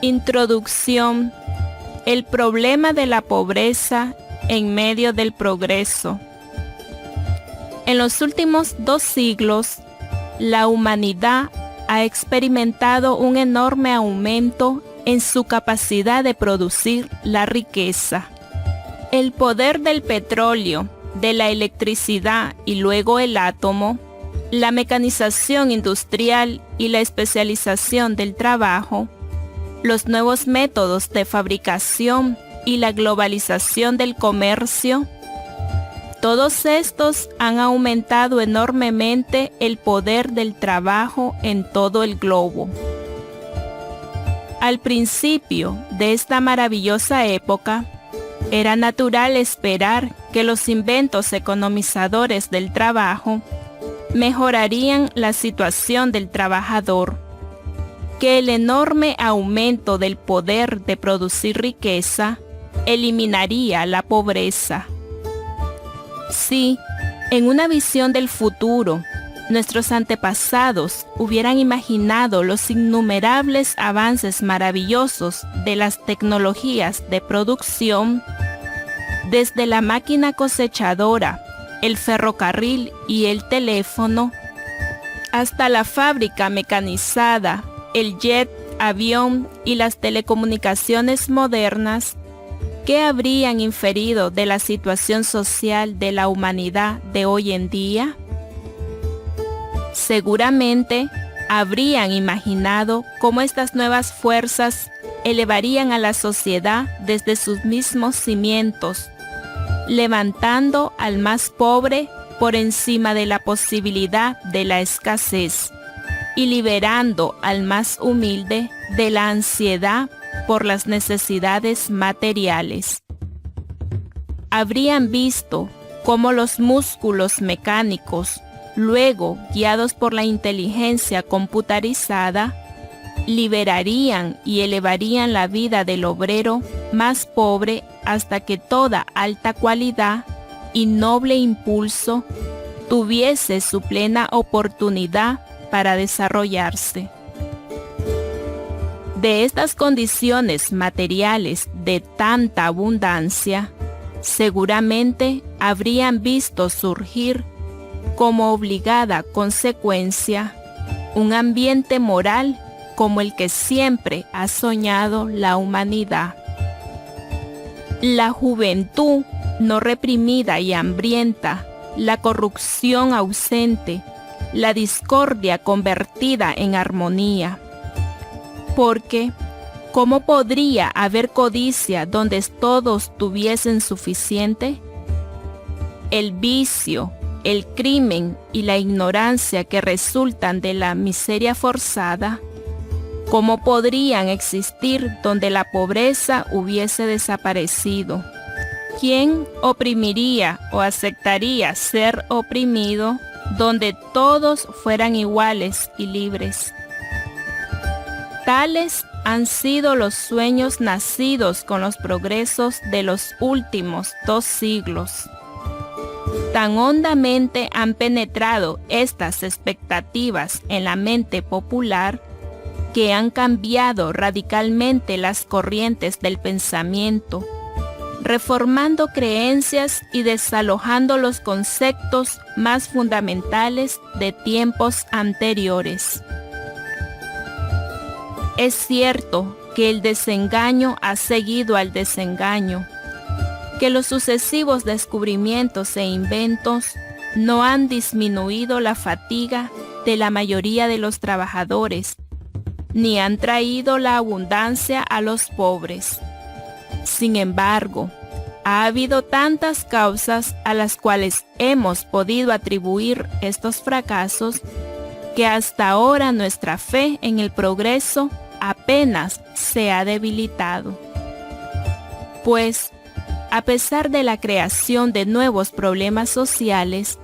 Introducción. El problema de la pobreza en medio del progreso. En los últimos 2 siglos, la humanidad ha experimentado un enorme aumento en su capacidad de producir la riqueza. El poder del petróleo, de la electricidad y luego el átomo, la mecanización industrial y la especialización del trabajo, los nuevos métodos de fabricación y la globalización del comercio, todos estos han aumentado enormemente el poder del trabajo en todo el globo. Al principio de esta maravillosa época, era natural esperar que los inventos economizadores del trabajo mejorarían la situación del trabajador, que el enorme aumento del poder de producir riqueza eliminaría la pobreza. Si, en una visión del futuro, nuestros antepasados hubieran imaginado los innumerables avances maravillosos de las tecnologías de producción, desde la máquina cosechadora, el ferrocarril y el teléfono, hasta la fábrica mecanizada, el jet, avión y las telecomunicaciones modernas, ¿qué habrían inferido de la situación social de la humanidad de hoy en día? Seguramente habrían imaginado cómo estas nuevas fuerzas elevarían a la sociedad desde sus mismos cimientos, levantando al más pobre por encima de la posibilidad de la escasez y liberando al más humilde de la ansiedad por las necesidades materiales. Habrían visto cómo los músculos mecánicos, luego guiados por la inteligencia computarizada, liberarían y elevarían la vida del obrero más pobre hasta que toda alta cualidad y noble impulso tuviese su plena oportunidad para desarrollarse. De estas condiciones materiales de tanta abundancia, seguramente habrían visto surgir como obligada consecuencia un ambiente moral como el que siempre ha soñado la humanidad. La juventud no reprimida y hambrienta, la corrupción ausente, la discordia convertida en armonía. Porque, ¿cómo podría haber codicia donde todos tuviesen suficiente? El vicio, el crimen y la ignorancia que resultan de la miseria forzada, ¿cómo podrían existir donde la pobreza hubiese desaparecido? ¿Quién oprimiría o aceptaría ser oprimido donde todos fueran iguales y libres? Tales han sido los sueños nacidos con los progresos de los últimos 2 siglos. Tan hondamente han penetrado estas expectativas en la mente popular que han cambiado radicalmente las corrientes del pensamiento, reformando creencias y desalojando los conceptos más fundamentales de tiempos anteriores. Es cierto que el desengaño ha seguido al desengaño, que los sucesivos descubrimientos e inventos no han disminuido la fatiga de la mayoría de los trabajadores, ni han traído la abundancia a los pobres. Sin embargo, ha habido tantas causas a las cuales hemos podido atribuir estos fracasos que hasta ahora nuestra fe en el progreso apenas se ha debilitado. Pues, a pesar de la creación de nuevos problemas sociales,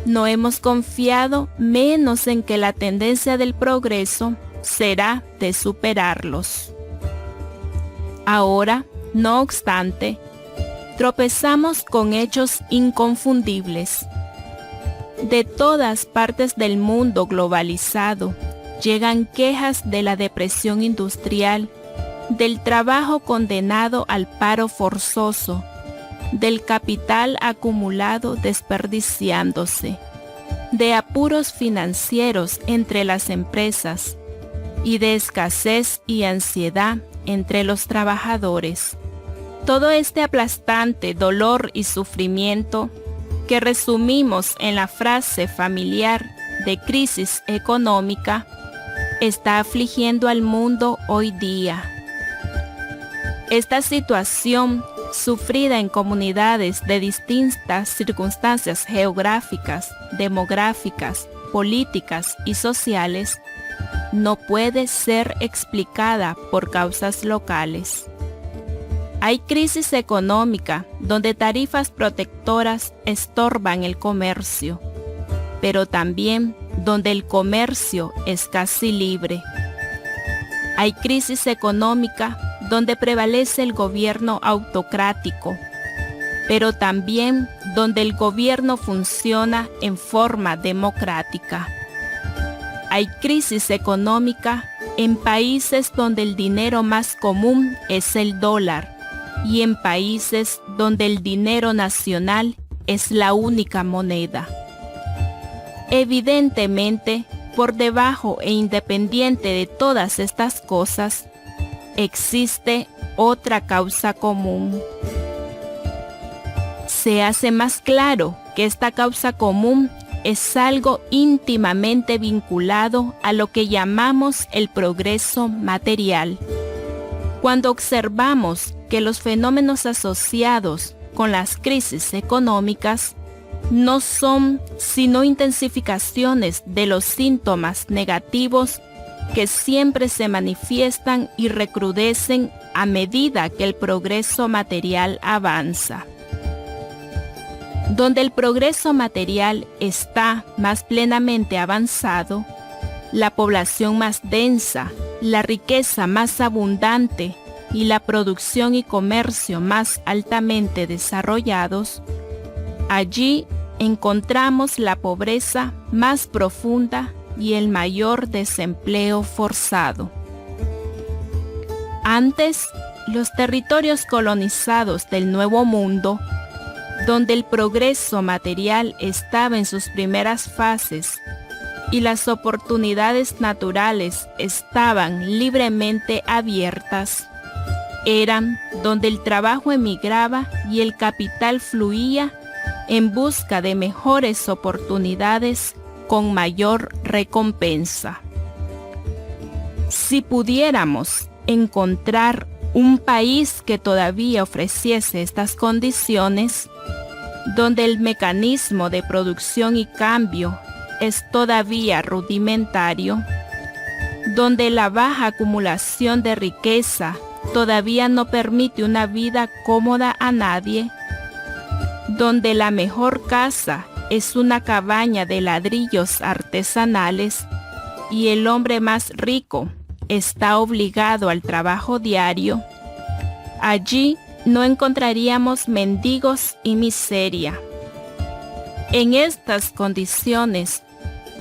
no hemos confiado menos en que la tendencia del progreso será de superarlos. Ahora, no obstante, tropezamos con hechos inconfundibles. De todas partes del mundo globalizado llegan quejas de la depresión industrial del trabajo condenado al paro forzoso, del capital acumulado desperdiciándose, de apuros financieros entre las empresas y de escasez y ansiedad entre los trabajadores. Todo este aplastante dolor y sufrimiento que resumimos en la frase familiar de crisis económica está afligiendo al mundo hoy día. Esta situación, sufrida en comunidades de distintas circunstancias geográficas, demográficas, políticas y sociales, no puede ser explicada por causas locales. Hay crisis económica donde tarifas protectoras estorban el comercio, pero también donde el comercio es casi libre. Hay crisis económica donde prevalece el gobierno autocrático, pero también donde el gobierno funciona en forma democrática. Hay crisis económica en países donde el dinero más común es el dólar y en países donde el dinero nacional es la única moneda. Evidentemente, por debajo e independiente de todas estas cosas, existe otra causa común. Se hace más claro que esta causa común es algo íntimamente vinculado a lo que llamamos el progreso material. Cuando observamos que los fenómenos asociados con las crisis económicas no son sino intensificaciones de los síntomas negativos que siempre se manifiestan y recrudecen a medida que el progreso material avanza. Donde el progreso material está más plenamente avanzado, la población más densa, la riqueza más abundante y la producción y comercio más altamente desarrollados, allí encontramos la pobreza más profunda y el mayor desempleo forzado. Antes, los territorios colonizados del Nuevo Mundo, donde el progreso material estaba en sus primeras fases y las oportunidades naturales estaban libremente abiertas, eran donde el trabajo emigraba y el capital fluía en busca de mejores oportunidades con mayor recompensa. Si pudiéramos encontrar un país que todavía ofreciese estas condiciones, donde el mecanismo de producción y cambio es todavía rudimentario, donde la baja acumulación de riqueza todavía no permite una vida cómoda a nadie, donde la mejor casa es una cabaña de ladrillos artesanales y el hombre más rico está obligado al trabajo diario, allí no encontraríamos mendigos y miseria. En estas condiciones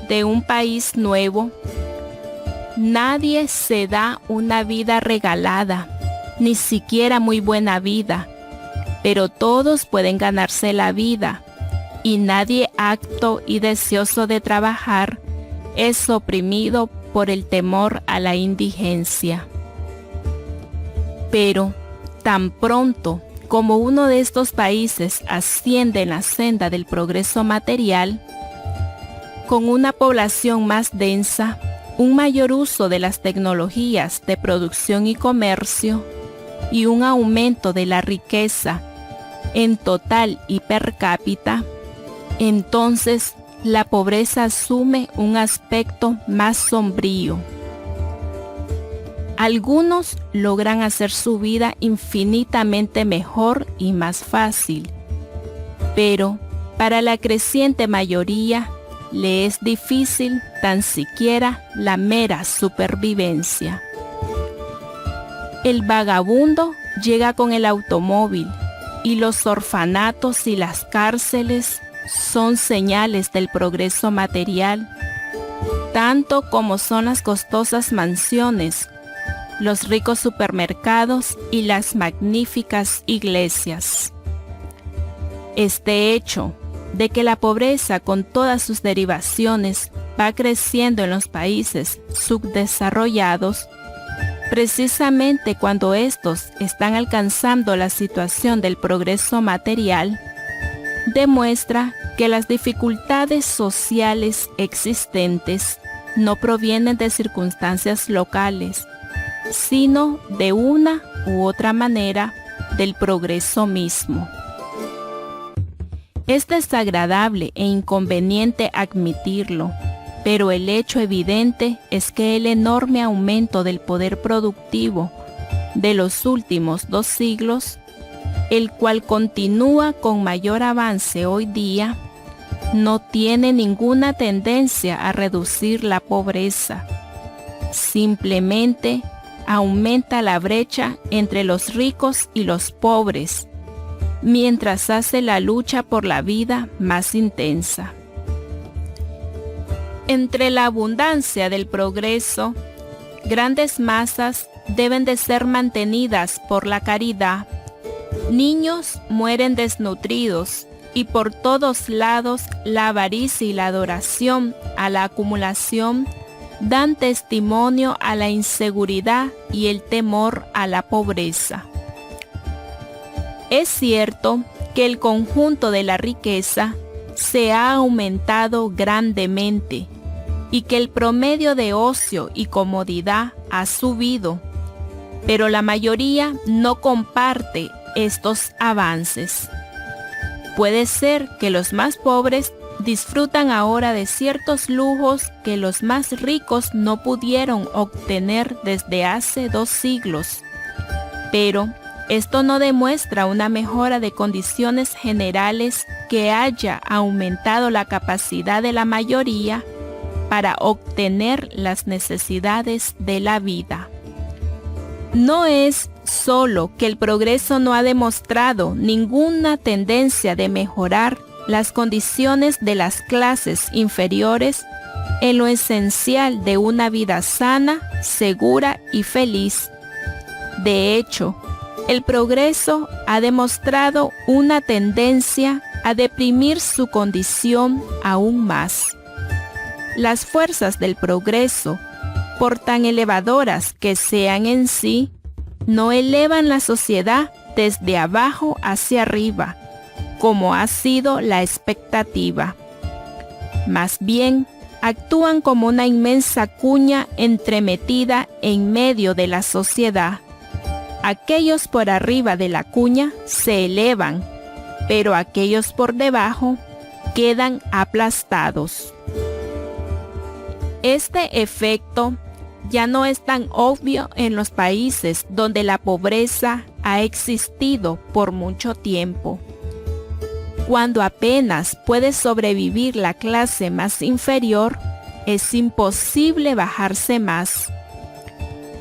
de un país nuevo, nadie se da una vida regalada, ni siquiera muy buena vida, pero todos pueden ganarse la vida, y nadie apto y deseoso de trabajar es oprimido por el temor a la indigencia. Pero, tan pronto como uno de estos países asciende en la senda del progreso material, con una población más densa, un mayor uso de las tecnologías de producción y comercio, y un aumento de la riqueza en total y per cápita, entonces la pobreza asume un aspecto más sombrío. Algunos logran hacer su vida infinitamente mejor y más fácil, pero para la creciente mayoría le es difícil tan siquiera la mera supervivencia. El vagabundo llega con el automóvil y los orfanatos y las cárceles son señales del progreso material, tanto como son las costosas mansiones los ricos supermercados y las magníficas iglesias. Este hecho de que la pobreza con todas sus derivaciones va creciendo en los países subdesarrollados, precisamente cuando estos están alcanzando la situación del progreso material, demuestra que las dificultades sociales existentes no provienen de circunstancias locales, sino de una u otra manera del progreso mismo. Es desagradable e inconveniente admitirlo, pero el hecho evidente es que el enorme aumento del poder productivo de los últimos 2 siglos, el cual continúa con mayor avance hoy día, no tiene ninguna tendencia a reducir la pobreza. Simplemente aumenta la brecha entre los ricos y los pobres, mientras hace la lucha por la vida más intensa. Entre la abundancia del progreso, grandes masas deben de ser mantenidas por la caridad. Niños mueren desnutridos y por todos lados la avaricia y la adoración a la acumulación dan testimonio a la inseguridad y el temor a la pobreza. Es cierto que el conjunto de la riqueza se ha aumentado grandemente y que el promedio de ocio y comodidad ha subido, pero la mayoría no comparte estos avances. Puede ser que los más pobres disfrutan ahora de ciertos lujos que los más ricos no pudieron obtener desde hace 2 siglos, pero esto no demuestra una mejora de condiciones generales que haya aumentado la capacidad de la mayoría para obtener las necesidades de la vida. No es solo que el progreso no ha demostrado ninguna tendencia de mejorar las condiciones de las clases inferiores en lo esencial de una vida sana, segura y feliz. De hecho, el progreso ha demostrado una tendencia a deprimir su condición aún más. Las fuerzas del progreso, por tan elevadoras que sean en sí, no elevan la sociedad desde abajo hacia arriba, como ha sido la expectativa. Más bien, actúan como una inmensa cuña entremetida en medio de la sociedad. Aquellos por arriba de la cuña se elevan, pero aquellos por debajo quedan aplastados. Este efecto ya no es tan obvio en los países donde la pobreza ha existido por mucho tiempo. Cuando apenas puede sobrevivir la clase más inferior, es imposible bajarse más.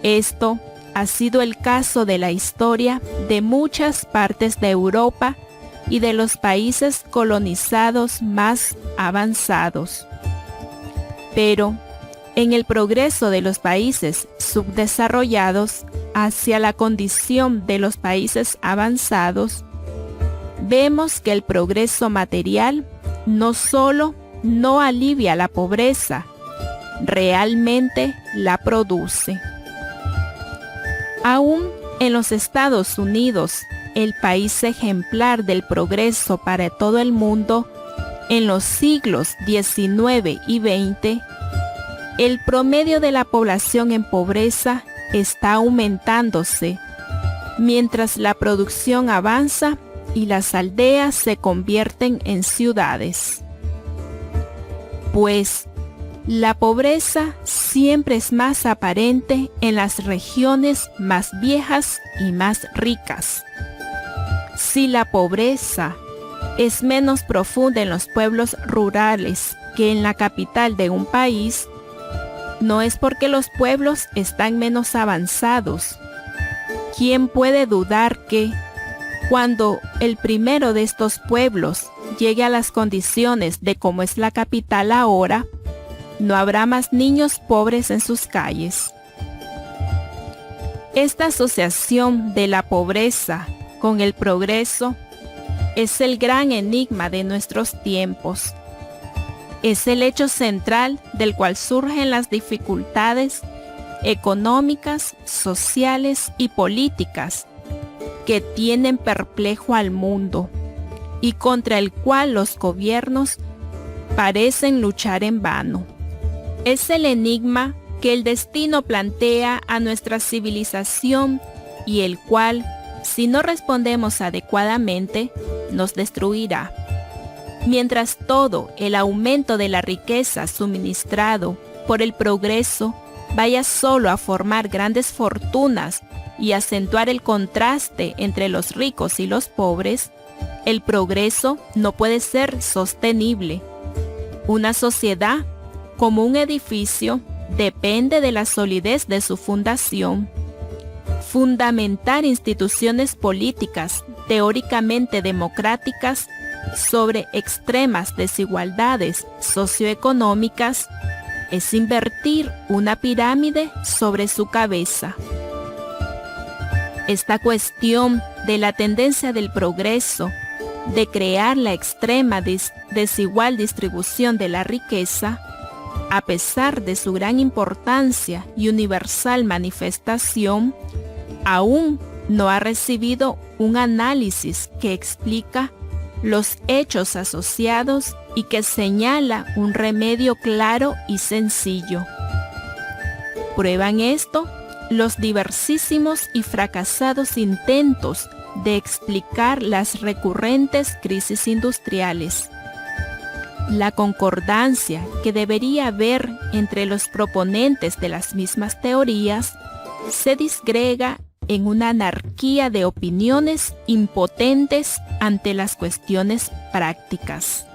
Esto ha sido el caso de la historia de muchas partes de Europa y de los países colonizados más avanzados. Pero en el progreso de los países subdesarrollados hacia la condición de los países avanzados, vemos que el progreso material no solo no alivia la pobreza, realmente la produce. Aún en los Estados Unidos, el país ejemplar del progreso para todo el mundo, en los siglos XIX y XX, el promedio de la población en pobreza está aumentándose, mientras la producción avanza y las aldeas se convierten en ciudades. Pues, la pobreza siempre es más aparente en las regiones más viejas y más ricas. Si la pobreza es menos profunda en los pueblos rurales que en la capital de un país, no es porque los pueblos están menos avanzados. ¿Quién puede dudar que, cuando el primero de estos pueblos llegue a las condiciones de como es la capital ahora, no habrá más niños pobres en sus calles? Esta asociación de la pobreza con el progreso es el gran enigma de nuestros tiempos. Es el hecho central del cual surgen las dificultades económicas, sociales y políticas que tienen perplejo al mundo y contra el cual los gobiernos parecen luchar en vano. Es el enigma que el destino plantea a nuestra civilización y el cual, si no respondemos adecuadamente, nos destruirá. Mientras todo el aumento de la riqueza suministrado por el progreso vaya solo a formar grandes fortunas y acentuar el contraste entre los ricos y los pobres, el progreso no puede ser sostenible. Una sociedad, como un edificio, depende de la solidez de su fundación. Fundamentar instituciones políticas teóricamente democráticas sobre extremas desigualdades socioeconómicas es invertir una pirámide sobre su cabeza. Esta cuestión de la tendencia del progreso, de crear la extrema desigual distribución de la riqueza, a pesar de su gran importancia y universal manifestación, aún no ha recibido un análisis que explica los hechos asociados y que señala un remedio claro y sencillo. Prueban esto los diversísimos y fracasados intentos de explicar las recurrentes crisis industriales. La concordancia que debería haber entre los proponentes de las mismas teorías se disgrega en una anarquía de opiniones impotentes ante las cuestiones prácticas.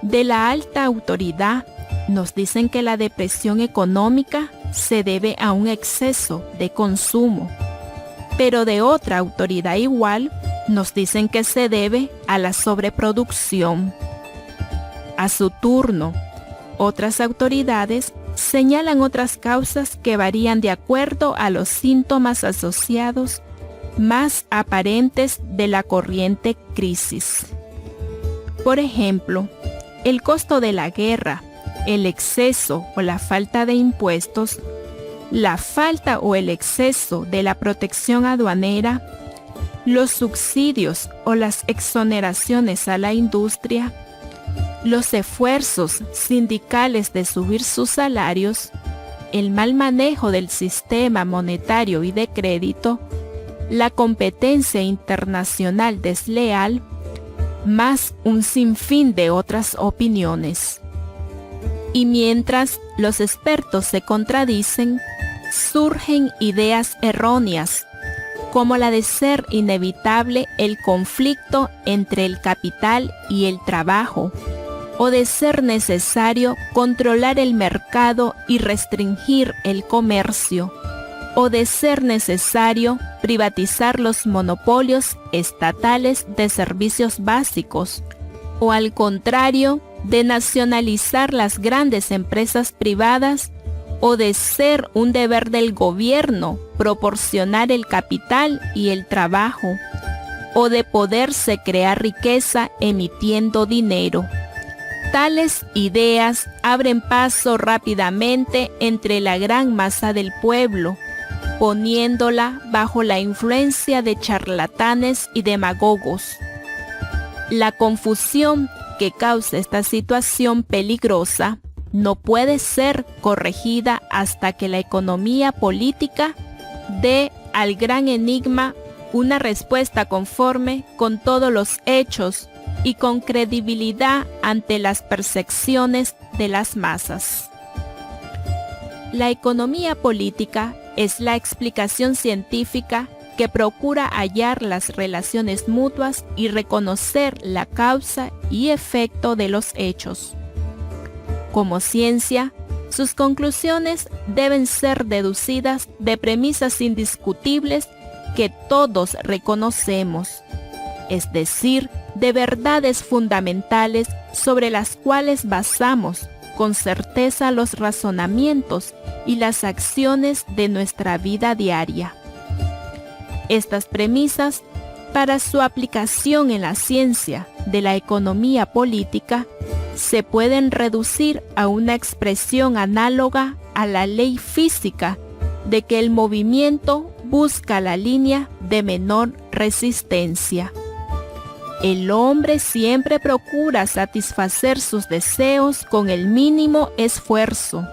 De la alta autoridad nos dicen que la depresión económica se debe a un exceso de consumo, pero de otra autoridad igual nos dicen que se debe a la sobreproducción. A su turno, otras autoridades señalan otras causas que varían de acuerdo a los síntomas asociados más aparentes de la corriente crisis. Por ejemplo, el costo de la guerra, el exceso o la falta de impuestos, la falta o el exceso de la protección aduanera, los subsidios o las exoneraciones a la industria, los esfuerzos sindicales de subir sus salarios, el mal manejo del sistema monetario y de crédito, la competencia internacional desleal, más un sinfín de otras opiniones. Y mientras los expertos se contradicen, surgen ideas erróneas, como la de ser inevitable el conflicto entre el capital y el trabajo, o de ser necesario controlar el mercado y restringir el comercio, o de ser necesario privatizar los monopolios estatales de servicios básicos, o al contrario, de nacionalizar las grandes empresas privadas, o de ser un deber del gobierno proporcionar el capital y el trabajo, o de poderse crear riqueza emitiendo dinero. Tales ideas abren paso rápidamente entre la gran masa del pueblo, poniéndola bajo la influencia de charlatanes y demagogos. La confusión que causa esta situación peligrosa no puede ser corregida hasta que la economía política dé al gran enigma una respuesta conforme con todos los hechos y con credibilidad ante las percepciones de las masas. La economía política es la explicación científica que procura hallar las relaciones mutuas y reconocer la causa y efecto de los hechos. Como ciencia, sus conclusiones deben ser deducidas de premisas indiscutibles que todos reconocemos, es decir, de verdades fundamentales sobre las cuales basamos con certeza los razonamientos y las acciones de nuestra vida diaria. Estas premisas, para su aplicación en la ciencia de la economía política, se pueden reducir a una expresión análoga a la ley física de que el movimiento busca la línea de menor resistencia. El hombre siempre procura satisfacer sus deseos con el mínimo esfuerzo.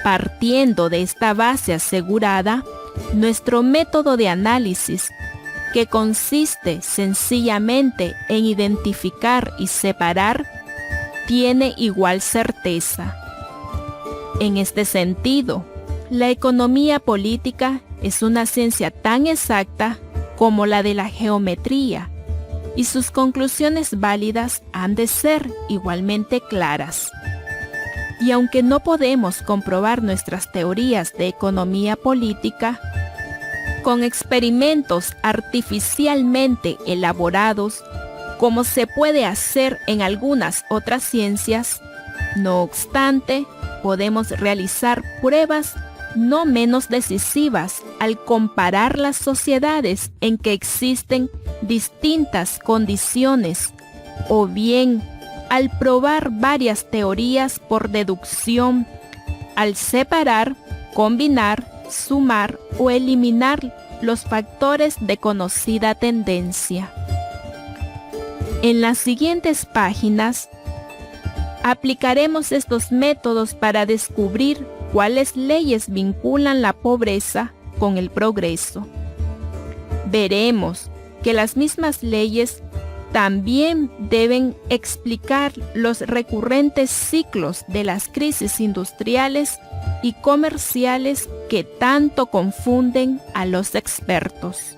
Partiendo de esta base asegurada, nuestro método de análisis, que consiste sencillamente en identificar y separar, tiene igual certeza. En este sentido, la economía política es una ciencia tan exacta como la de la geometría, y sus conclusiones válidas han de ser igualmente claras. Y aunque no podemos comprobar nuestras teorías de economía política con experimentos artificialmente elaborados, como se puede hacer en algunas otras ciencias, no obstante, podemos realizar pruebas no menos decisivas al comparar las sociedades en que existen distintas condiciones, o bien al probar varias teorías por deducción, al separar, combinar, sumar o eliminar los factores de conocida tendencia. En las siguientes páginas aplicaremos estos métodos para descubrir cuáles leyes vinculan la pobreza con el progreso. Veremos que las mismas leyes también deben explicar los recurrentes ciclos de las crisis industriales y comerciales que tanto confunden a los expertos.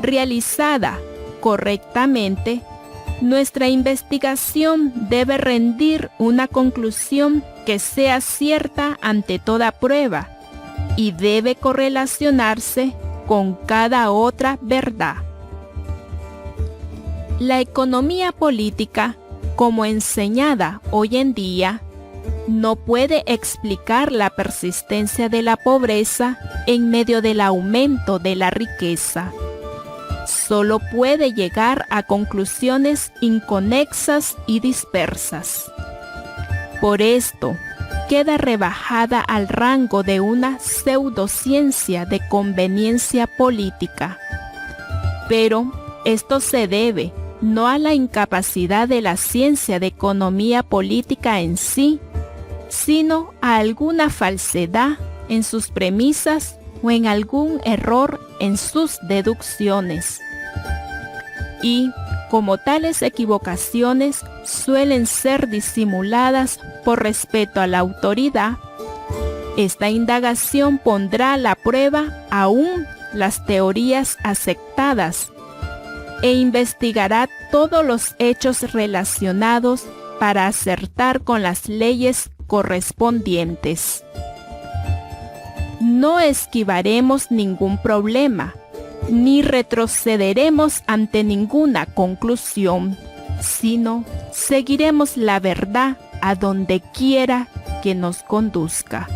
Realizada correctamente, nuestra investigación debe rendir una conclusión que sea cierta ante toda prueba y debe correlacionarse con cada otra verdad. La economía política, como enseñada hoy en día, no puede explicar la persistencia de la pobreza en medio del aumento de la riqueza. Solo puede llegar a conclusiones inconexas y dispersas. Por esto, queda rebajada al rango de una pseudociencia de conveniencia política. Pero esto se debe no a la incapacidad de la ciencia de economía política en sí, sino a alguna falsedad en sus premisas o en algún error en sus deducciones. Y, como tales equivocaciones suelen ser disimuladas por respeto a la autoridad, esta indagación pondrá a la prueba aún las teorías aceptadas e investigará todos los hechos relacionados para acertar con las leyes correspondientes. No esquivaremos ningún problema, ni retrocederemos ante ninguna conclusión, sino seguiremos la verdad a donde quiera que nos conduzca.